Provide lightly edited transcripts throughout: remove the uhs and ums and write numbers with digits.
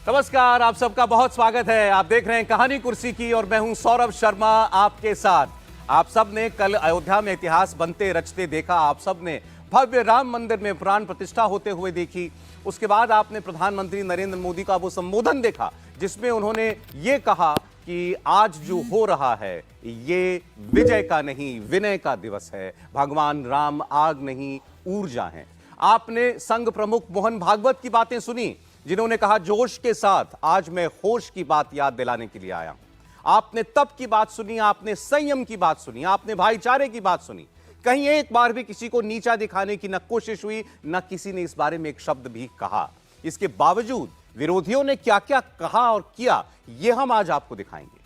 नमस्कार, आप सबका बहुत स्वागत है। आप देख रहे हैं कहानी कुर्सी की और मैं हूं सौरभ शर्मा आपके साथ। आप सब ने कल अयोध्या में इतिहास बनते रचते देखा। आप सब ने भव्य राम मंदिर में प्राण प्रतिष्ठा होते हुए देखी। उसके बाद आपने प्रधानमंत्री नरेंद्र मोदी का वो संबोधन देखा जिसमें उन्होंने ये कहा कि आज जो हो रहा है ये विजय का नहीं विनय का दिवस है। भगवान राम आग नहीं ऊर्जा है। आपने संघ प्रमुख मोहन भागवत की बातें सुनी जिन्होंने कहा जोश के साथ आज मैं होश की बात याद दिलाने के लिए आया हूं। आपने तप की बात सुनी, आपने संयम की बात सुनी, आपने भाईचारे की बात सुनी। कहीं एक बार भी किसी को नीचा दिखाने की न कोशिश हुई, न किसी ने इस बारे में एक शब्द भी कहा। इसके बावजूद विरोधियों ने क्या क्या कहा और किया, यह हम आज आपको दिखाएंगे।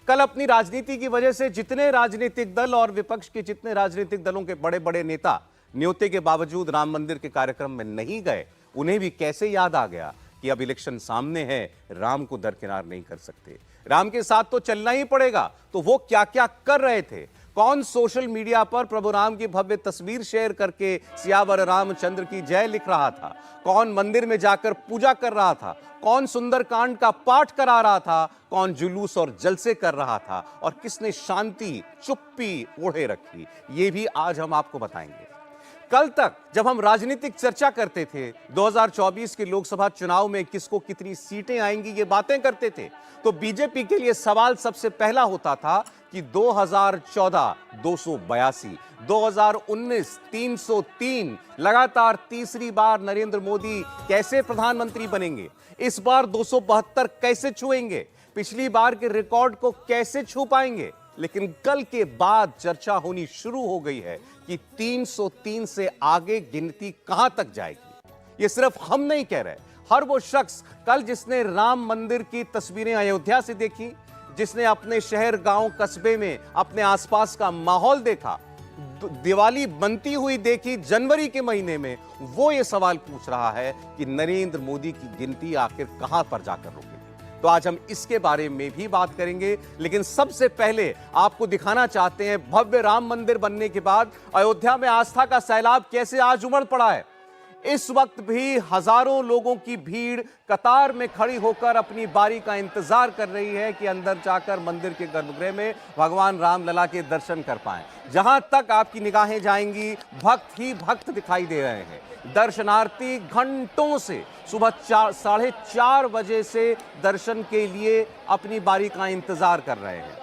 कल अपनी राजनीति की वजह से जितने राजनीतिक दल और विपक्ष के जितने राजनीतिक दलों के बड़े बड़े नेता न्योते के बावजूद राम मंदिर के कार्यक्रम में नहीं गए, उन्हें भी कैसे याद आ गया कि अब इलेक्शन सामने है, राम को दरकिनार नहीं कर सकते, राम के साथ तो चलना ही पड़ेगा। तो वो क्या क्या कर रहे थे? कौन सोशल मीडिया पर प्रभु राम की भव्य तस्वीर शेयर करके सियावर रामचंद्र की जय लिख रहा था? कौन मंदिर में जाकर पूजा कर रहा था? कौन सुंदरकांड का पाठ करा रहा था? कौन जुलूस और जलसे कर रहा था? और किसने शांति चुप्पी ओढ़े रखी? ये भी आज हम आपको बताएंगे। कल तक जब हम राजनीतिक चर्चा करते थे 2024 के लोकसभा चुनाव में किसको कितनी सीटें आएंगी ये बातें करते थे, तो बीजेपी के लिए सवाल सबसे पहला होता था कि 2014 282, 2019 303, लगातार तीसरी बार नरेंद्र मोदी कैसे प्रधानमंत्री बनेंगे? इस बार 272 कैसे छुएंगे? पिछली बार के रिकॉर्ड को कैसे छू पाएंगे? लेकिन कल के बाद चर्चा होनी शुरू हो गई है कि 303 से आगे गिनती कहां तक जाएगी। ये सिर्फ हम नहीं कह रहे, हर वो शख्स कल जिसने राम मंदिर की तस्वीरें अयोध्या से देखी, जिसने अपने शहर गांव कस्बे में अपने आसपास का माहौल देखा, दिवाली बनती हुई देखी जनवरी के महीने में, वो ये सवाल पूछ रहा है कि नरेंद्र मोदी की गिनती आखिर कहां पर जाकर रुकेगी। तो आज हम इसके बारे में भी बात करेंगे, लेकिन सबसे पहले आपको दिखाना चाहते हैं भव्य राम मंदिर बनने के बाद अयोध्या में आस्था का सैलाब कैसे आज उमड़ पड़ा है। इस वक्त भी हजारों लोगों की भीड़ कतार में खड़ी होकर अपनी बारी का इंतजार कर रही है कि अंदर जाकर मंदिर के गर्भगृह में भगवान रामलला के दर्शन कर पाएं। जहां तक आपकी निगाहें जाएंगी भक्त ही भक्त दिखाई दे रहे हैं। दर्शनार्थी घंटों से सुबह 4:30 बजे से दर्शन के लिए अपनी बारी का इंतजार कर रहे हैं।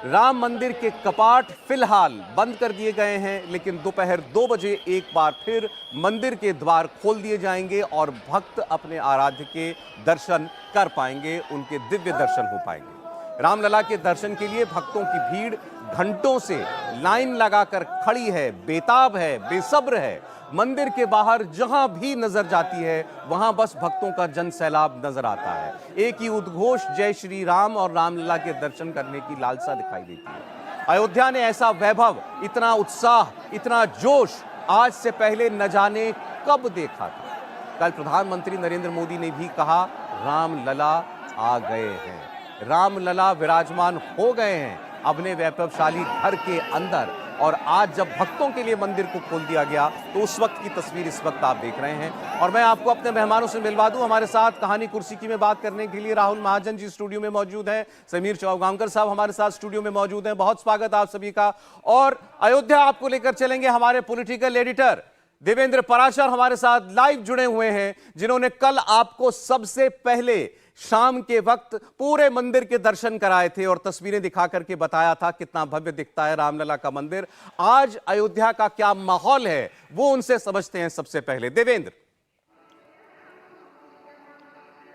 राम मंदिर के कपाट फिलहाल बंद कर दिए गए हैं, लेकिन दोपहर 2 बजे एक बार फिर मंदिर के द्वार खोल दिए जाएंगे और भक्त अपने आराध्य के दर्शन कर पाएंगे, उनके दिव्य दर्शन हो पाएंगे। रामलला के दर्शन के लिए भक्तों की भीड़ घंटों से लाइन लगाकर खड़ी है, बेताब है, बेसब्र है। मंदिर के बाहर जहां भी नजर जाती है वहां बस भक्तों का जन सैलाब नजर आता है। एक ही उद्घोष जय श्री राम और रामलला के दर्शन करने की लालसा दिखाई देती है। अयोध्या ने ऐसा वैभव, इतना उत्साह, इतना जोश आज से पहले न जाने कब देखा था। कल प्रधानमंत्री नरेंद्र मोदी ने भी कहा रामलला आ गए हैं, रामलला विराजमान हो गए हैं अपने वैभवशाली घर के अंदर। और आज जब भक्तों के लिए मंदिर को खोल दिया गया तो उस वक्त की तस्वीर इस वक्त आप देख रहे हैं। और मैं आपको अपने मेहमानों से मिलवा दूं। हमारे साथ कहानी कुर्सी की में बात करने के लिए राहुल महाजन जी स्टूडियो में मौजूद हैं, समीर चौगांवकर साहब हमारे साथ स्टूडियो में मौजूद हैं। बहुत स्वागत आप सभी का। और अयोध्या आपको लेकर चलेंगे हमारे पॉलिटिकल एडिटर देवेंद्र पराशर हमारे साथ लाइव जुड़े हुए हैं, जिन्होंने कल आपको सबसे पहले शाम के वक्त पूरे मंदिर के दर्शन कराए थे और तस्वीरें दिखा करके बताया था कितना भव्य दिखता है रामलला का मंदिर। आज अयोध्या का क्या माहौल है वो उनसे समझते हैं। सबसे पहले देवेंद्र।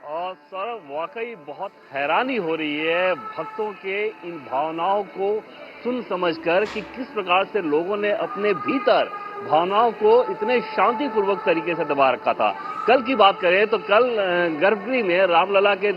और सर वाकई बहुत हैरानी हो रही है भक्तों के इन भावनाओं को सुन समझकर कि किस प्रकार से लोगों ने अपने भीतर भावनाओं को इतने शांतिपूर्वक तरीके से दबा रखा था। कल की बात करें तो कल गर्भगृह में रामलला के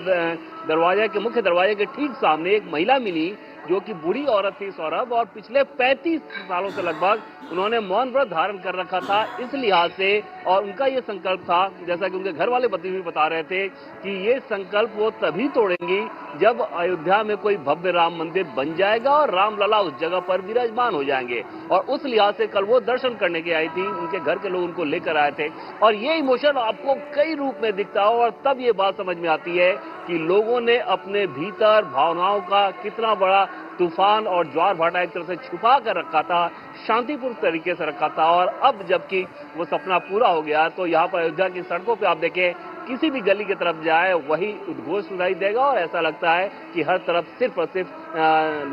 दरवाजे के मुख्य दरवाजे के ठीक सामने एक महिला मिली जो कि बूढ़ी औरत थी सौरभ, और पिछले 35 सालों से लगभग उन्होंने मौन व्रत धारण कर रखा था इस लिहाज से, और उनका ये संकल्प था, जैसा कि उनके घर वाले पति भी बता रहे थे, कि ये संकल्प वो तभी तोड़ेंगी जब अयोध्या में कोई भव्य राम मंदिर बन जाएगा और रामलला उस जगह पर विराजमान हो जाएंगे। और उस लिहाज से कल वो दर्शन करने के आई थी, उनके घर के लोग उनको लेकर आए थे, और ये इमोशन आपको कई रूप में दिखता हो, और तब ये बात समझ में आती है कि लोगों ने अपने भीतर भावनाओं का कितना बड़ा तूफान और ज्वार भाटा एक तरह से छुपा कर रखा था, शांतिपूर्ण तरीके से रखा था, और अब जबकि वो सपना पूरा हो गया तो यहाँ पर अयोध्या की सड़कों पे आप देखें, किसी भी गली की तरफ जाए वही उद्घोष सुनाई देगा, और ऐसा लगता है कि हर तरफ सिर्फ और सिर्फ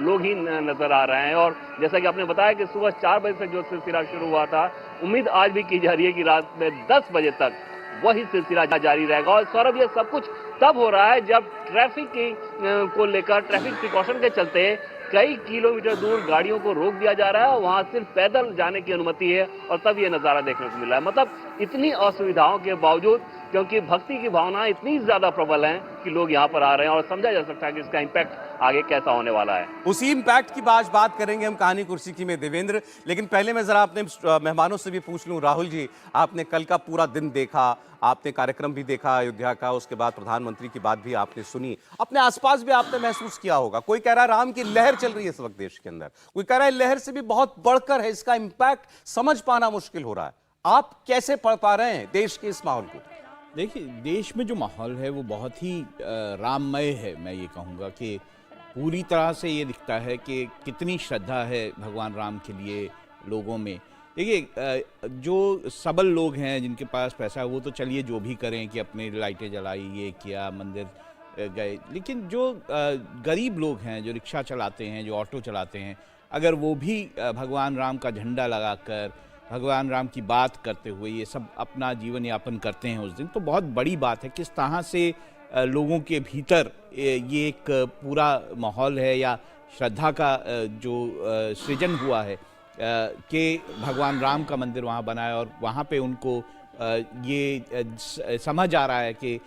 लोग ही नजर आ रहे हैं। और जैसा कि आपने बताया कि सुबह 4 बजे से जो सिलसिला शुरू हुआ था, उम्मीद आज भी की जा रही है कि रात में 10 बजे तक वही सिलसिला जारी रहेगा। और सौरभ, ये सब कुछ तब हो रहा है जब ट्रैफिक को लेकर, ट्रैफिक प्रिकॉशन के चलते कई किलोमीटर दूर गाड़ियों को रोक दिया जा रहा है, और वहां सिर्फ पैदल जाने की अनुमति है, और तब ये नजारा देखने को मिला है। मतलब इतनी असुविधाओं के बावजूद, क्योंकि भक्ति की भावना इतनी ज्यादा प्रबल है कि लोग यहाँ पर आ रहे हैं, और समझा जा सकता है कि इसका इम्पैक्ट आगे कैसा होने वाला है। उसी इम्पैक्ट की बात करेंगे हम कहानी कुर्सी की में देवेंद्र, लेकिन पहले मैं जरा अपने मेहमानों से भी पूछ लूं। राहुल जी, आपने कल का पूरा दिन देखा, आपने कार्यक्रम भी देखा अयोध्या का, उसके बाद प्रधानमंत्री की बात भी आपने सुनी, अपने आसपास भी आपने महसूस किया होगा। कोई कह रहा है राम की लहर चल रही है इस वक्त देश के अंदर, कोई कह रहा है लहर से भी बहुत बढ़कर है, इसका इम्पैक्ट समझ पाना मुश्किल हो रहा है। आप कैसे पढ़ पा रहे हैं देश के इस माहौल को? देखिए, देश में जो माहौल है वो बहुत ही राममय है। मैं ये कहूँगा कि पूरी तरह से ये दिखता है कि कितनी श्रद्धा है भगवान राम के लिए लोगों में। देखिए, जो सबल लोग हैं, जिनके पास पैसा है, वो तो चलिए जो भी करें कि अपने लाइटें जलाई, ये किया, मंदिर गए, लेकिन जो गरीब लोग हैं, जो रिक्शा चलाते हैं, जो ऑटो चलाते हैं, अगर वो भी भगवान राम का झंडा लगाकर, भगवान राम की बात करते हुए ये सब अपना जीवन यापन करते हैं उस दिन, तो बहुत बड़ी बात है। किस तरह से लोगों के भीतर ये एक पूरा माहौल है या श्रद्धा का जो सृजन हुआ है कि भगवान राम का मंदिर वहाँ बना है, और वहाँ पे उनको ये समझ आ रहा है कि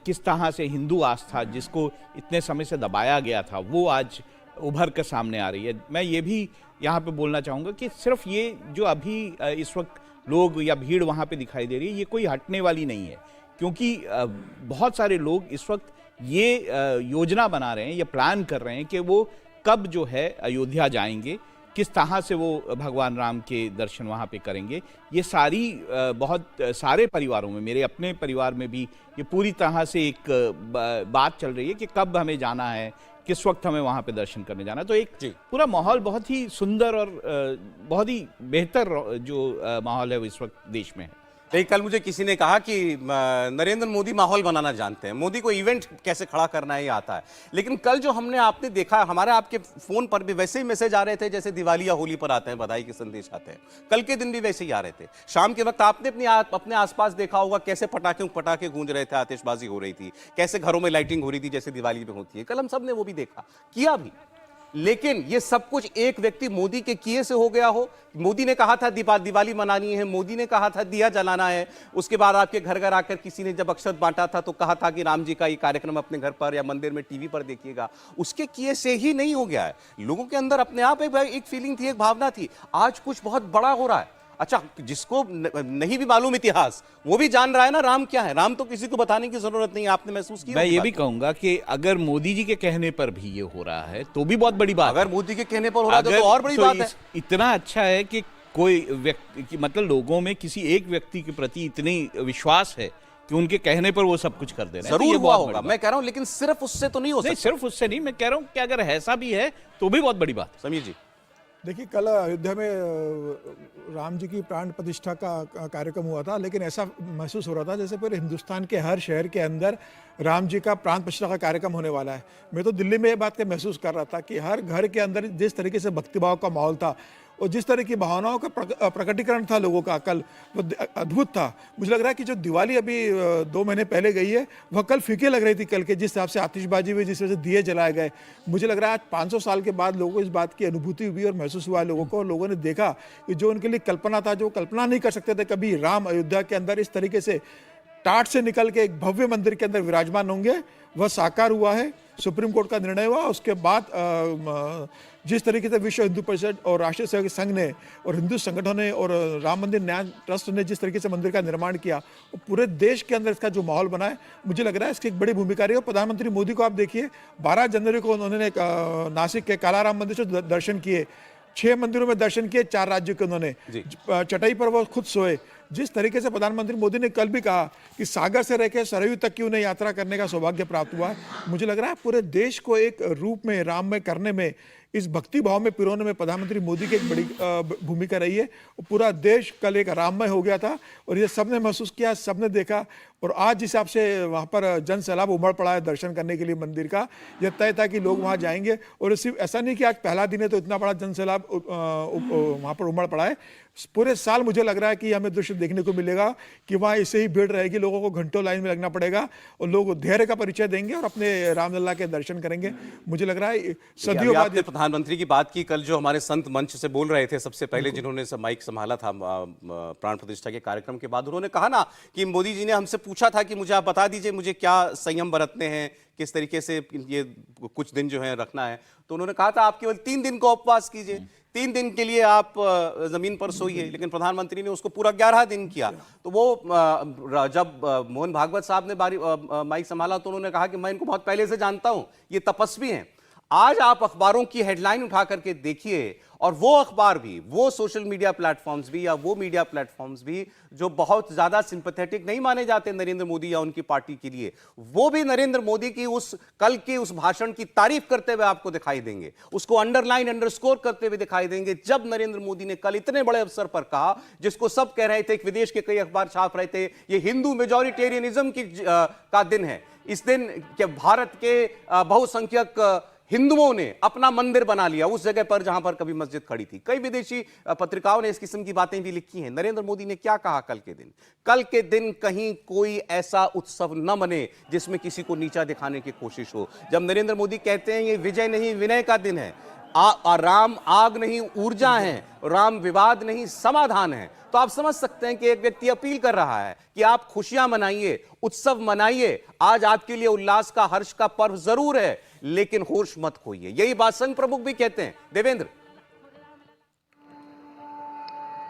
किस तरह से हिंदू आस्था, जिसको इतने समय से दबाया गया था, वो आज उभर कर सामने आ रही है। मैं ये भी यहाँ पे बोलना चाहूँगा कि सिर्फ ये जो अभी इस वक्त लोग या भीड़ वहाँ पे दिखाई दे रही है, ये कोई हटने वाली नहीं है, क्योंकि बहुत सारे लोग इस वक्त ये योजना बना रहे हैं, ये प्लान कर रहे हैं कि वो कब जो है अयोध्या जाएंगे, किस तरह से वो भगवान राम के दर्शन वहाँ पे करेंगे। ये सारी बहुत सारे परिवारों में, मेरे अपने परिवार में भी ये पूरी तरह से एक बात चल रही है कि कब हमें जाना है, किस वक्त हमें वहाँ पे दर्शन करने जाना है। तो एक पूरा माहौल बहुत ही सुंदर और बहुत ही बेहतर जो माहौल है वो इस वक्त देश में है। नहीं, कल मुझे किसी ने कहा कि नरेंद्र मोदी माहौल बनाना जानते हैं, मोदी को इवेंट कैसे खड़ा करना है ये आता है। लेकिन कल जो हमने आपने देखा, हमारे आपके फोन पर भी वैसे ही मैसेज आ रहे थे जैसे दिवाली या होली पर आते हैं, बधाई के संदेश आते हैं। कल के दिन भी वैसे ही आ रहे थे। शाम के वक्त आपने अपने आसपास देखा होगा कैसे पटाखे गूंज रहे थे, आतिशबाजी हो रही थी, कैसे घरों में लाइटिंग हो रही थी जैसे दिवाली में होती है। कल हम सब ने वो भी देखा, किया भी। लेकिन ये सब कुछ एक व्यक्ति मोदी के किए से हो गया हो। मोदी ने कहा था दिवाली मनानी है, मोदी ने कहा था दिया जलाना है, उसके बाद आपके घर घर आकर किसी ने जब अक्षत बांटा था तो कहा था कि राम जी का ये कार्यक्रम अपने घर पर या मंदिर में टीवी पर देखिएगा। उसके किए से ही नहीं हो गया है। लोगों के अंदर अपने आप एक फीलिंग थी, एक भावना थी, आज कुछ बहुत बड़ा हो रहा है। अच्छा, जिसको नहीं भी मालूम इतिहास, वो भी जान रहा है ना राम क्या है। राम तो किसी को बताने की जरूरत नहीं है, आपने महसूस किया। मैं ये भी कहूंगा कि अगर मोदी जी के कहने पर भी ये हो रहा है तो भी बहुत बड़ी बात है। अगर मोदी के कहने पर हो रहा है तो और बड़ी बात है। इतना अच्छा है कि कोई व्यक्ति, मतलब लोगों में किसी एक व्यक्ति के प्रति इतनी विश्वास है कि उनके कहने पर वो सब कुछ कर दे रहे हैं। जरूर हुआ होगा, मैं कह रहा हूं, लेकिन सिर्फ उससे तो नहीं हो सकता। सिर्फ उससे नहीं, मैं कह रहा हूं कि अगर ऐसा भी है तो भी बहुत बड़ी बात है। समीर जी, देखिए, कल अयोध्या में राम जी की प्राण प्रतिष्ठा का कार्यक्रम हुआ था, लेकिन ऐसा महसूस हो रहा था जैसे पूरे हिंदुस्तान के हर शहर के अंदर राम जी का प्राण प्रतिष्ठा का कार्यक्रम होने वाला है। मैं तो दिल्ली में ये बात का महसूस कर रहा था कि हर घर के अंदर जिस तरीके से भक्तिभाव का माहौल था और जिस तरह की भावनाओं का प्रकटीकरण था लोगों का, कल वो अद्भुत था। मुझे लग रहा है कि जो दिवाली अभी 2 महीने पहले गई है वह कल फीके लग रही थी कल के, जिस हिसाब से आतिशबाजी हुई, जिस वजह से दिए जलाए गए। मुझे लग रहा है आज 500 साल के बाद लोगों को इस बात की अनुभूति हुई और महसूस हुआ लोगों को, और लोगों ने देखा कि जो उनके लिए कल्पना था, जो कल्पना नहीं कर सकते थे कभी, राम अयोध्या के अंदर इस तरीके से टाट से निकल के एक भव्य मंदिर के अंदर विराजमान होंगे, वह साकार हुआ है। सुप्रीम कोर्ट का निर्णय हुआ, उसके बाद जिस तरीके से विश्व हिंदू परिषद और राष्ट्रीय सेवक संघ ने और हिंदू संगठनों ने और राम मंदिर न्याय ट्रस्ट ने जिस तरीके से मंदिर का निर्माण किया, पूरे देश के अंदर इसका जो माहौल बना है, मुझे लग रहा है इसकी एक बड़ी भूमिका रही है। प्रधानमंत्री मोदी को आप देखिए, 12 जनवरी को उन्होंने नासिक के कालाराम मंदिर से दर्शन किए, 6 मंदिरों में दर्शन किए, 4 राज्यों के उन्होंने चटाई पर वो खुद सोए। जिस तरीके से प्रधानमंत्री मोदी ने कल भी कहा कि सागर से रहकर सरयू तक की उन्हें यात्रा करने का सौभाग्य प्राप्त हुआ, मुझे लग रहा है पूरे देश को एक रूप में राममय करने में, इस भक्ति भाव में पिरोने में प्रधानमंत्री मोदी की एक बड़ी भूमिका रही है। पूरा देश कल एक राममय हो गया था और ये सबने महसूस किया, सबने देखा। और आज जिस हिसाब से वहाँ पर जन सैलाब उमड़ पड़ा है दर्शन करने के लिए मंदिर का, यह तय था कि लोग वहाँ जाएंगे। और सिर्फ ऐसा नहीं कि आज पहला दिन है तो इतना बड़ा जन सैलाब वहाँ पर उमड़ पड़ा है। पूरे साल मुझे लग रहा है कि हमें दृश्य देखने को मिलेगा कि वहाँ ऐसे ही भीड़ रहेगी, लोगों को घंटों लाइन में लगना पड़ेगा और लोग धैर्य का परिचय देंगे और अपने रामलला के दर्शन करेंगे। मुझे लग रहा है सदियों बाद। प्रधानमंत्री की बात की, कल जो हमारे संत मंच से बोल रहे थे, सबसे पहले जिन्होंने माइक संभाला था प्राण प्रतिष्ठा के कार्यक्रम के बाद, उन्होंने कहा ना कि मोदी जी ने हमसे पूछा था कि मुझे आप बता दीजिए मुझे क्या संयम बरतने हैं, किस तरीके से ये कुछ दिन जो है रखना है। तो उन्होंने कहा था आप केवल 3 दिन का उपवास कीजिए, 3 दिन के लिए आप जमीन पर सोइए। लेकिन प्रधानमंत्री ने उसको पूरा 11 दिन किया। तो वो जब मोहन भागवत साहब ने माइक संभाला तो उन्होंने कहा कि मैं इनको बहुत पहले से जानता हूं, ये तपस्वी हैं। आज आप अखबारों की हेडलाइन उठा करके देखिए, और वो अखबार भी, वो सोशल मीडिया प्लेटफॉर्म्स भी, या वो मीडिया प्लेटफॉर्म्स भी जो बहुत ज्यादा सिंपैथेटिक नहीं माने जाते नरेंद्र मोदी या उनकी पार्टी के लिए, वो भी नरेंद्र मोदी की उस कल के उस भाषण की तारीफ करते हुए आपको दिखाई देंगे, उसको अंडरलाइन अंडरस्कोर करते हुए दिखाई देंगे। जब नरेंद्र मोदी ने कल इतने बड़े अवसर पर कहा, जिसको सब कह रहे थे, विदेश के कई अखबार छाप रहे थे, ये हिंदू मेजॉरिटेरियनिज्म का दिन है, इस दिन के भारत के बहुसंख्यक हिंदुओं ने अपना मंदिर बना लिया उस जगह पर जहां पर कभी मस्जिद खड़ी थी। कई विदेशी पत्रिकाओं ने इस किस्म की बातें भी लिखी हैं। नरेंद्र मोदी ने क्या कहा कल के दिन? कल के दिन कहीं कोई ऐसा उत्सव न बने जिसमें किसी को नीचा दिखाने की कोशिश हो। जब नरेंद्र मोदी कहते हैं ये विजय नहीं विनय का दिन है, राम आग नहीं ऊर्जा है, राम विवाद नहीं समाधान है, तो आप समझ सकते हैं कि एक व्यक्ति अपील कर रहा है कि आप खुशियां मनाइए, उत्सव मनाइए। आज आपके लिए उल्लास का, हर्ष का पर्व जरूर है, लेकिन होश मत खोइए। यही बात संघ प्रमुख भी कहते हैं। देवेंद्र।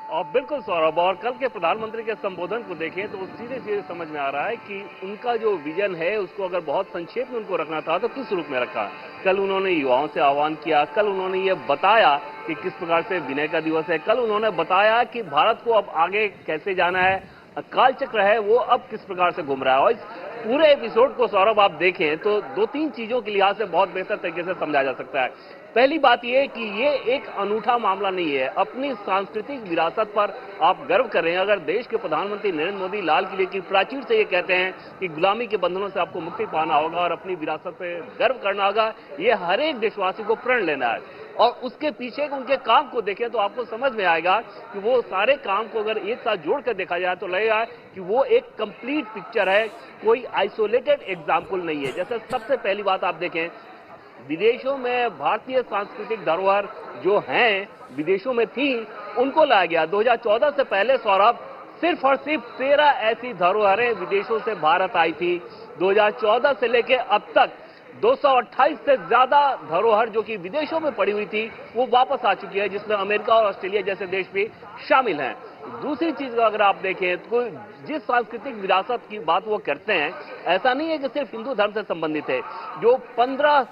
और बिल्कुल सौरभ, और कल के प्रधानमंत्री के संबोधन को देखें तो सीधे सीधे समझ में आ रहा है कि उनका जो विजन है उसको अगर बहुत संक्षेप में उनको रखना था तो किस रूप में रखा। कल उन्होंने युवाओं से आह्वान किया, कल उन्होंने ये बताया कि किस प्रकार से विनय का दिवस है, कल उन्होंने बताया कि भारत को अब आगे कैसे जाना है, कालचक्र है वो अब किस प्रकार से घूम रहा है। और इस पूरे एपिसोड को सौरभ आप देखें तो 2-3 चीजों के लिहाज से बहुत बेहतर तरीके से समझा जा सकता है। पहली बात यह है कि ये एक अनूठा मामला नहीं है, अपनी सांस्कृतिक विरासत पर आप गर्व कर रहे हैं। अगर देश के प्रधानमंत्री नरेंद्र मोदी लाल किले की प्राचीर से ये कहते हैं कि गुलामी के बंधनों से आपको मुक्ति पाना होगा और अपनी विरासत पे गर्व करना होगा, ये हर एक देशवासी को प्रण लेना है। और उसके पीछे उनके काम को देखें तो आपको समझ में आएगा कि वो सारे काम को अगर एक साथ जोड़कर देखा जाए तो लगेगा कि वो एक कंप्लीट पिक्चर है, कोई आइसोलेटेड एग्जाम्पल नहीं है। जैसे सबसे पहली बात आप देखें, विदेशों में भारतीय सांस्कृतिक धरोहर जो हैं विदेशों में थी, उनको लाया गया। 2014 से पहले सौरभ सिर्फ और सिर्फ 13 ऐसी धरोहरें विदेशों से भारत आई थी। 2014 से लेकर अब तक 228 से ज्यादा धरोहर जो कि विदेशों में पड़ी हुई थी वो वापस आ चुकी है, जिसमें अमेरिका और ऑस्ट्रेलिया जैसे देश भी शामिल हैं। दूसरी चीज अगर आप देखें तो जिस सांस्कृतिक विरासत की बात वो करते हैं, ऐसा नहीं है कि सिर्फ हिंदू धर्म से संबंधित है। जो 15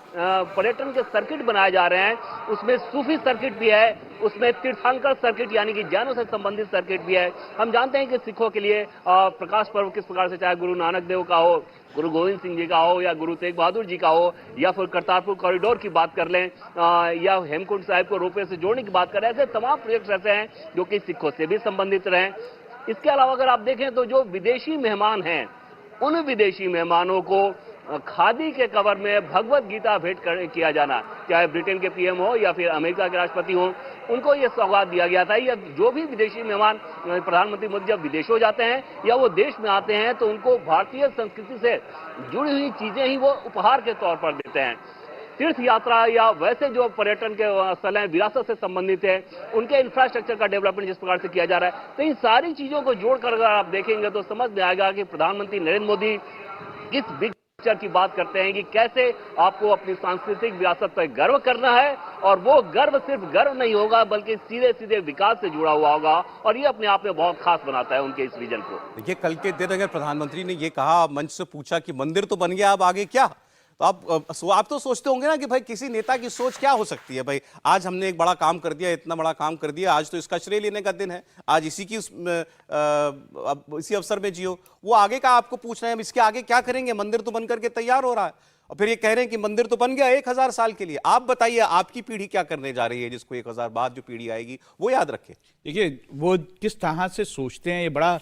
पर्यटन के सर्किट बनाए जा रहे हैं उसमें सूफी सर्किट भी है, उसमें तीर्थंकर सर्किट यानी कि जैनों से संबंधित सर्किट भी है। हम जानते हैं कि सिखों के लिए प्रकाश पर्व किस प्रकार से, चाहे गुरु नानक देव का हो, गुरु गोविंद सिंह जी का हो, या गुरु तेग बहादुर जी का हो, या फिर करतारपुर कॉरिडोर की बात कर लें, या हेमकुंड साहिब को रोपवे से जोड़ने की बात करें, ऐसे तमाम प्रोजेक्ट्स ऐसे हैं जो कि सिखों से भी संबंधित रहे। इसके अलावा अगर आप देखें तो जो विदेशी मेहमान हैं, उन विदेशी मेहमानों को खादी के कवर में भगवत गीता भेंट किया जाना, चाहे ब्रिटेन के पीएम हो या फिर अमेरिका के राष्ट्रपति हो, उनको यह सौगात दिया गया था। या जो भी विदेशी मेहमान, प्रधानमंत्री मोदी जब विदेशों जाते हैं या वो देश में आते हैं तो उनको भारतीय संस्कृति से जुड़ी हुई चीजें ही वो उपहार के तौर पर देते हैं। तीर्थ यात्रा या वैसे जो पर्यटन के स्थल हैं विरासत से संबंधित है, उनके इंफ्रास्ट्रक्चर का डेवलपमेंट जिस प्रकार से किया जा रहा है, तो इन सारी चीजों को जोड़कर अगर आप देखेंगे तो समझ में आएगा कि प्रधानमंत्री नरेंद्र मोदी किस बिग कल्चर की बात करते हैं कि कैसे आपको अपनी सांस्कृतिक विरासत पर गर्व करना है, और वो गर्व सिर्फ गर्व नहीं होगा बल्कि सीधे सीधे विकास से जुड़ा हुआ होगा, और ये अपने आप में बहुत खास बनाता है उनके इस विजन को। देखिए, कल के दिन अगर प्रधानमंत्री ने ये कहा, मंच से पूछा कि मंदिर तो बन गया, अब आगे क्या, तो आप तो सोचते होंगे ना कि भाई किसी नेता की सोच क्या हो सकती है। भाई आज हमने एक बड़ा काम कर दिया, इतना बड़ा काम कर दिया, आज तो इसका श्रेय लेने का दिन है, आज इसी की इसी अवसर में जियो। वो आगे का आपको पूछ रहे हैं, हम इसके आगे क्या करेंगे, मंदिर तो बन करके तैयार हो रहा है, और फिर ये कह रहे हैं कि मंदिर तो बन गया 1000 साल के लिए। आप बताइए, आपकी पीढ़ी क्या करने जा रही है, जिसको 1000 बाद जो पीढ़ी आएगी वो याद रखे। देखिए, वो किस तरह से सोचते हैं, ये बड़ा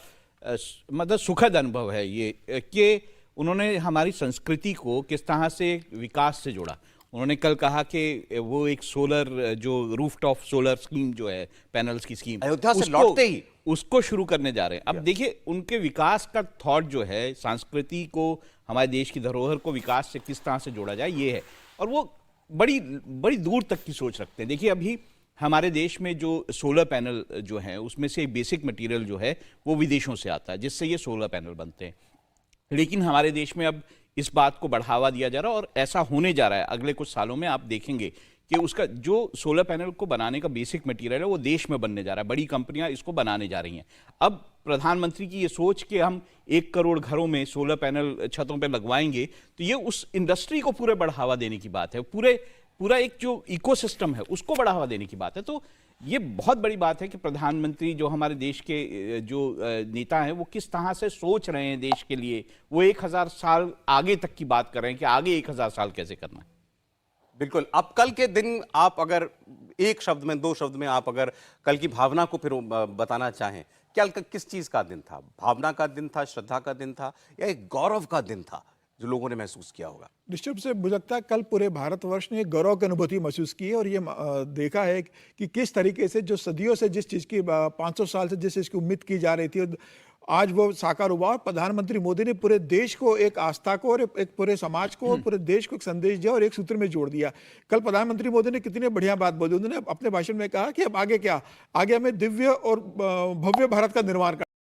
मतलब सुखद अनुभव है ये, कि उन्होंने हमारी संस्कृति को किस तरह से विकास से जोड़ा। उन्होंने कल कहा कि वो एक सोलर, जो रूफटॉप सोलर स्कीम जो है, पैनल्स की स्कीम, अयोध्या से लौटते ही उसको शुरू करने जा रहे हैं। अब देखिए, उनके विकास का थॉट जो है, संस्कृति को, हमारे देश की धरोहर को विकास से किस तरह से जोड़ा जाए, ये है। और वो बड़ी बड़ी दूर तक की सोच रखते हैं। देखिए, अभी हमारे देश में जो सोलर पैनल जो हैं, उसमें से बेसिक मटेरियल जो है वो विदेशों से आता है, जिससे ये सोलर पैनल बनते हैं। लेकिन हमारे देश में अब इस बात को बढ़ावा दिया जा रहा है, और ऐसा होने जा रहा है। अगले कुछ सालों में आप देखेंगे कि उसका जो सोलर पैनल को बनाने का बेसिक मटेरियल है वो देश में बनने जा रहा है, बड़ी कंपनियां इसको बनाने जा रही हैं। अब प्रधानमंत्री की ये सोच कि हम 1 करोड़ घरों में सोलर पैनल छतों पर लगवाएंगे, तो ये उस इंडस्ट्री को पूरे बढ़ावा देने की बात है, पूरा एक जो इकोसिस्टम है उसको बढ़ावा देने की बात है। तो ये बहुत बड़ी बात है कि प्रधानमंत्री, जो हमारे देश के जो नेता हैं, वो किस तरह से सोच रहे हैं देश के लिए। वो 1000 साल आगे तक की बात कर रहे हैं कि आगे 1000 साल कैसे करना है। बिल्कुल। अब कल के दिन आप अगर एक शब्द में, 2 शब्द में आप अगर कल की भावना को फिर बताना चाहें, क्या किस चीज का दिन था? भावना का दिन था, श्रद्धा का दिन था, या एक गौरव का दिन था जो लोगों ने महसूस किया होगा? निश्चित रूप से मुझे लगता है कल पूरे भारतवर्ष ने एक गौरव की अनुभूति महसूस की है, और ये देखा है कि किस तरीके से जो सदियों से जिस चीज़ की 500 साल से जिस चीज़ की उम्मीद की जा रही थी, आज वो साकार हुआ। और प्रधानमंत्री मोदी ने पूरे देश को एक आस्था को, और एक पूरे समाज को, और पूरे देश को एक संदेश दिया और एक सूत्र में जोड़ दिया। कल प्रधानमंत्री मोदी ने कितनी बढ़िया बात बोली। उन्होंने अपने भाषण में कहा कि अब आगे क्या, आगे हमें दिव्य और भव्य भारत का निर्माण